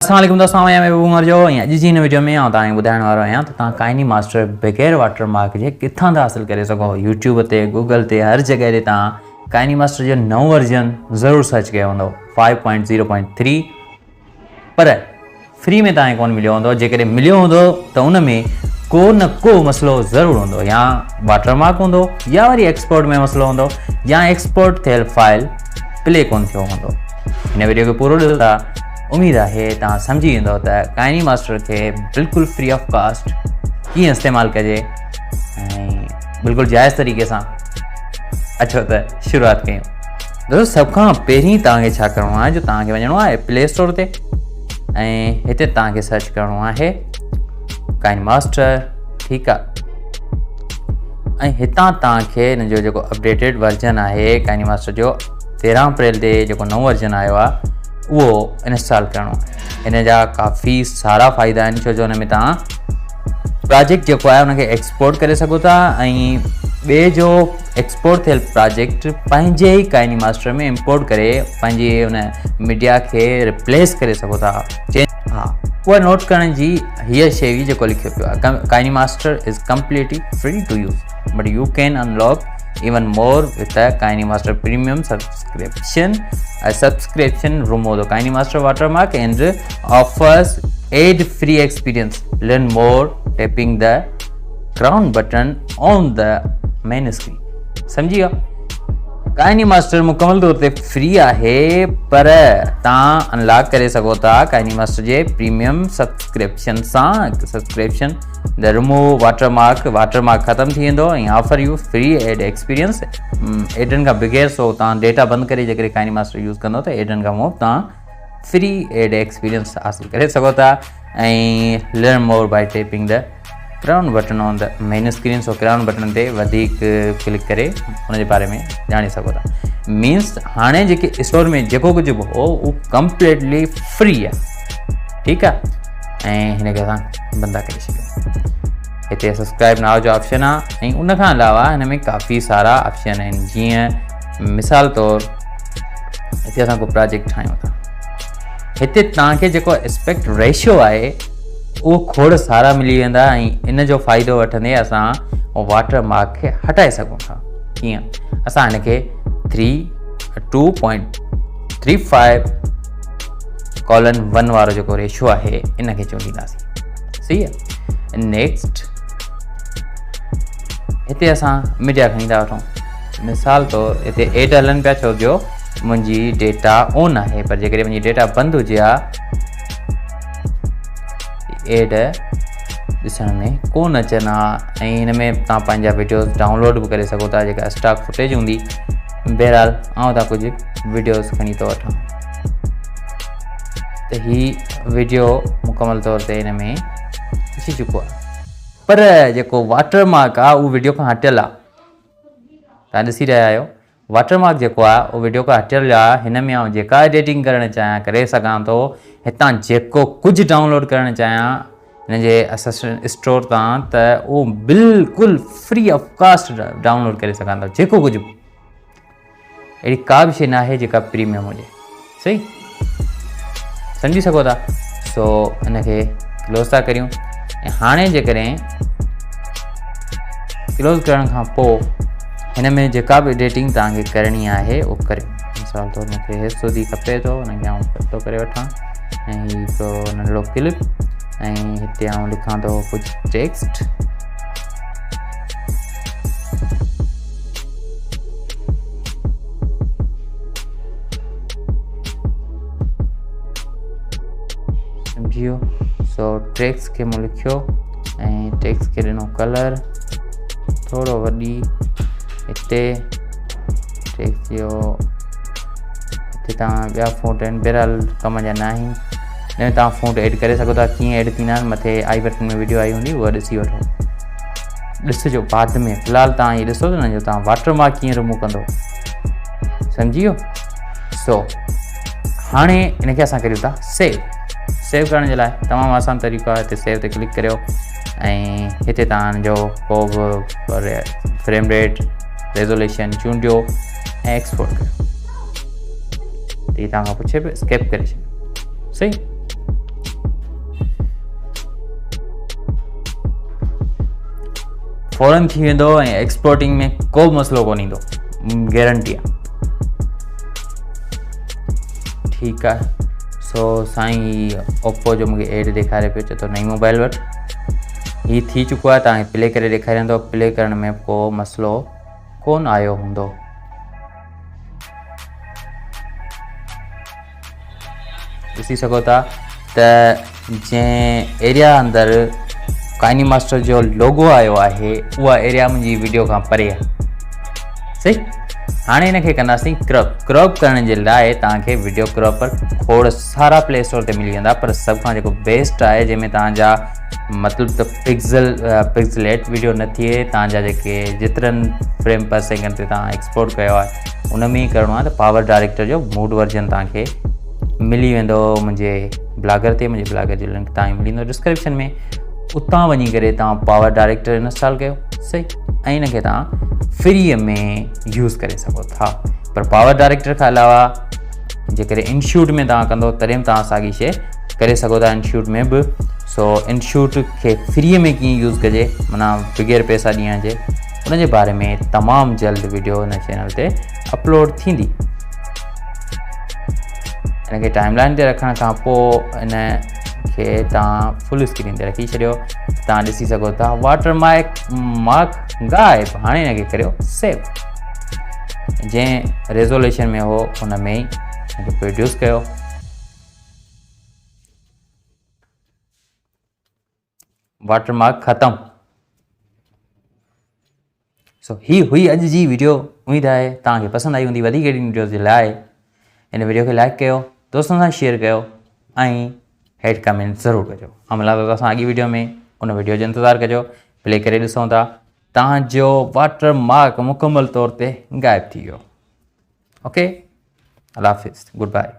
अस्सलामुअलैकुम दोस्तों, मैं उमर जो अॼु जी हिन वीडियो में तव्हांखे ॿुधाइण वारो आहियां त तव्हां काइनी मास्टर बग़ैर वाटरमार्क जे किथां था हासिल करे सघो। यूट्यूब ते, गूगल ते, हर जॻह ते तव्हां काइनी मास्टर जो नओं वर्जन ज़रूरु सर्च कयो हूंदो 5.0.3, पर फ्री में तव्हांखे कोन मिलियो हूंदो। जेकॾहिं मिलियो हूंदो त उन में को न को मसइलो ज़रूरु हूंदो, या वाटरमार्क हूंदो, या वरी एक्सपोर्ट में मसइलो हूंदो, या एक्सपोर्ट थियल फाइल प्ले कोन थियो हूंदो। हिन वीडियो खे पूरो ॾिसो। उम्मीद है तव्हां समझी वेंदो त काइनी मास्टर के बिल्कुल फ्री ऑफ कॉस्ट कीअं इस्तेमालु कजे ऐं बिल्कुल जायज़ तरीक़े सां। अचो त शुरूआत कयूं। दोस्तों, सब खां पहिरीं तव्हांखे छा करिणो आहे, जो तव्हांखे वञिणो आहे प्ले स्टोर ते ऐं हिते तव्हांखे सर्च करिणो आहे काइनी मास्टर। ठीकु आहे, ऐं हितां तव्हांखे हिन जो जेको अपडेटेड वर्जन आहे काइनी मास्टर जो 13 अप्रैल ते जेको नओं वर्जन आयो आहे वो इंस्टॉल करिणो आहे। हिन जा काफ़ी सारा फ़ाइदा आहिनि, छो जो हुन में तव्हां प्रोजेक्ट जेको आहे उनखे एक्सपोर्ट करे सघो था ऐं ॿिए जो एक्सपोर्ट थियल प्रोजेक्ट पंहिंजे ई काइनी मास्टर में इंपोर्ट करे पंहिंजे हुन मीडिया खे रिप्लेस करे सघो था। हा, उहा नोट करण जी हीअ शइ जेको लिखियो पियो आहे, KineMaster is completely free to use but you can unlock even more with the Kaini Master Premium subscription. A subscription removes the Kaini Master watermark and offers ad-free experience. Learn more tapping the crown button on the main screen. समझिए, काइनी master मुकम्मल तौर ते free आहे, पर तव्हां unlock करे सघो था काइनी मास्टर जे प्रीमियम सब्सक्रिप्शन सां। सब्सक्रिप्शन द रिमूव वाटरमार्क ख़तम थी वेंदो ऐं offer you free ad experience. एडनि खां बग़ैर सो तव्हां डेटा बंदि करे जेकॾहिं काइनी मास्टर यूज़ कंदो त एडनि खां मुफ़्त तव्हां फ्री एड एक्सपीरियंस हासिल करे सघो था। ऐं learn more by tapping the crown button on the main screen. सो क्राउन बटन ते वधीक क्लिक करे उनजे बारे में ॼाणे सघो था। मीन्स हाणे जेके स्टोर में जेको कुझु बि हो उहो कंप्लीटली फ्री आहे। ठीकु आहे, ऐं हिन खे असां बंदि करे छॾियूं। हिते सब्सक्राइब नाउ जो ऑप्शन आहे ऐं उन खां अलावा हिन में काफ़ी सारा ऑप्शन आहिनि। जीअं मिसाल तौरु हिते असां को प्रोजेक्ट ठाहियूं था, हिते तव्हांखे जेको एस्पेक्ट रेशियो आहे उहो खोड़ सारा मिली वेंदा ऐं इन जो फ़ाइदो वठंदे असां वाटरमार्क खे हटाए सघूं था। कीअं? असां हिन खे 2.35:1 वारो जेको रेशियो आहे इन खे चूंडींदासीं। सही आहे। नेक्स्ट, हिते असां मीडिया खणी था वठूं। मिसाल तौरु हिते एड हलनि पिया, छो जो मुंहिंजी डेटा ऑन आहे, पर जेकॾहिं मुंहिंजी डेटा बंदि हुजे हा एड ॾिसण में कोन अचनि हा। ऐं हिन में तव्हां पंहिंजा वीडियोस डाउनलोड बि करे सघो था, जेका स्टॉक फुटेज हूंदी। बहरहाल आउं तव्हां कुझु वीडियोस खणी थो वठां त हीअ वीडियो मुकमल तौर ते हिन में अची चुको आहे, पर जेको वाटरमार्क आहे उहो वीडियो खां हटियल आहे। तव्हां ॾिसी रहिया आहियो, वाटरमार्क जेको आहे उहो वीडियो खां हटियल आहे। हिन में आउं जेका एडिटिंग करणु चाहियां करे सघां थो। हितां जेको कुझु डाउनलोड करणु चाहियां हिन जे असिस्टेंट स्टोर तां, त उहो बिल्कुलु फ्री ऑफ कॉस्ट डाउनलोड करे सघां थो। जेको कुझु बि, अहिड़ी का बि शइ न आहे जेका प्रीमियम हुजे। सही सम्झी सघो था। सो हिन खे क्लोज़ था करियूं ऐं हाणे जेकॾहिं क्लोज़ करण खां पोइ हिन में जेका बि एडिटिंग तव्हांखे करणी आहे उहो करियो। मिसाल तौरु मूंखे हे सूदी खपे थो, हुनखे आउं कट थो करे वठां ऐं हिकु नंढिड़ो क्लिप ऐं हिते आउं लिखां थो कुझु टेक्स्ट। सम्झियो। सो टेक्स्ट खे मूं लिखियो ऐं टेक्स्ट खे ॾिनो कलर थोरो वॾी। हिते टेक्स्ट जो हिते तव्हां ॿिया फ़ॉन्ट आहिनि, बहरहाल कम जा न आहिनि। हिन में तव्हां फ़ॉन्ट ऐड करे सघो था। कीअं ऐड थींदा आहिनि, मथे आई बटन में वीडियो आई हूंदी, उहा ॾिसी वठो, ॾिसिजो बाद में। फ़िलहाल तव्हां इहे ॾिसो त न, जो तव्हां वाटरमार्क कीअं रिमूव कंदो। सम्झी वियो। सो हाणे हिन खे असां करियूं था सेव करण जे लाइ तमामु आसान तरीक़ो आहे। हिते सेव ते क्लिक करियो ऐं हिते तव्हांजो को बि फ्रेम रेट रेज़ोल्यूशन चूंडियो ऐं एक्सपोर्ट कयो। त तव्हां खां पुछे पियो स्केप करे छॾियो। सही फ़ौरन थी वेंदो ऐं एक्सपोर्टिंग में को बि मसइलो कोन ईंदो, गारंटी आहे। ठीकु आहे। सो साईं ओप्पो जो मूंखे एड ॾेखारे पियो, चए थो नई मोबाइल वटि। हीअ थी चुको आहे, तव्हांखे प्ले करे ॾेखारींदो। प्ले करण में को मसइलो कोन आयो हूंदो। ॾिसी सघो था त जंहिं एरिया अंदरि काइनी मास्टर जो लोगो आयो आहे, उहा एरिया मुंहिंजी वीडियो खां परे आहे। सही। हाणे हिनखे कंदासीं क्रॉप। क्रॉप करण जे लाइ तव्हांखे वीडियो क्रॉपर खोड़ सारा प्ले स्टोर ते मिली वेंदा, पर सभ खां जेको बेस्ट आहे, जंहिंमें तव्हांजा मतिलबु त पिक्सलेट वीडियो न थिए, तव्हांजा जेके जेतिरनि फ्रेम पर सेकेंड ते तव्हां एक्सपोर्ट कयो आहे उन में ई करिणो आहे, त पावर डायरेक्टर जो मूड वर्जन तव्हांखे मिली वेंदो मुंहिंजे ब्लॉगर ते। मुंहिंजे ब्लॉगर जो लिंक तव्हांखे मिली वेंदो डिस्क्रिप्शन में। उतां वञी करे तव्हां पावर डायरेक्टर इंस्टॉल कयो। सही। ऐं हिनखे तव्हां फ्रीअ में यूज़ करे सघो था। पर पावर डायरेक्टर खां अलावा जेकॾहिं इनशूट में तव्हां कंदो तॾहिं तव्हां साॻी शइ करे सघो था इनशूट में बि। सो इनशूट खे फ्रीअ में कीअं यूज़ कजे, माना बग़ैर पैसा ॾियण जे, उन जे बारे में तमामु जल्द वीडियो हिन चैनल ते अपलोड थींदी। हिनखे टाइमलाइन ते रखण खां पोइ हिन खे तव्हां फुल स्क्रीन ते रखी छॾियो। तव्हां ॾिसी सघो था वाटर मार्क गायब। हाणे हिनखे करियो सेव। जंहिं रेज़ोल्यूशन में हो हुन में ई हिनखे प्रोड्यूस कयो। वाटर मार्क ख़तमु। सो ही हुई अॼु जी वीडियो। उम्मीद आहे तव्हांखे पसंदि आई हूंदी। वधीक अहिड़ी वीडियो जे लाइ हिन वीडियो खे लाइक कयो, दोस्तनि सां शेयर कयो ऐं हेठि कमेंट ज़रूरु कजो। ऐं मिलां थो असां अॻी वीडियो में। उन वीडियो जो इंतज़ारु कजो। प्ले करे ॾिसूं था। तव्हांजो वाटर मार्क मुकमल तौर ते गायब थी वियो। ओके, अल्लाह हाफ़िज़, गुड बाय।